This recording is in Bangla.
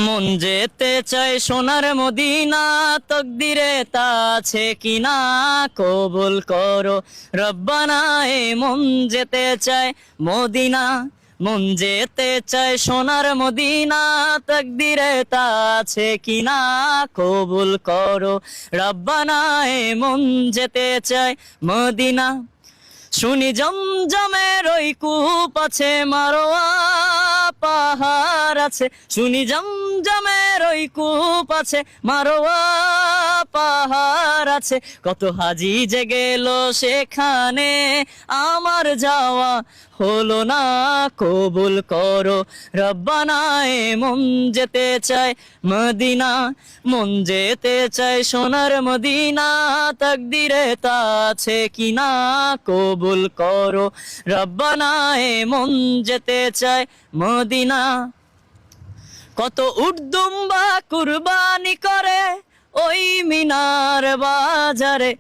মন যেতে চায় সোনার মদিনা, তকদিরে তা আছে কিনা কবুল করো রব্বানা। মন যেতে চায় মদিনা, মন যেতে চায় সোনার মদিনা, তকদিরে তা আছে কিনা কবুল করো রব্বানা। মন যেতে চায় মদিনা। শুনি জমজমের ওই কূপ আছে, মারোয়া পাহাড় আছে। শুনি জমজমের ওই কূপ আছে, মারোয়া পাহাড় আছে। কত হাজি যে গেল সেখানে, আমার যাওয়া হলো না কবুল করো রব্বানা। মন যেতে চায় মদিনা, মন যেতে চায় সোনার মদিনা, তকদিরে তা আছে কিনা কবুল করো রব্বানা। মন যেতে চায় মদিনা। কত উট দুম্বা কুরবানি করে ওই মিনার বাজারে,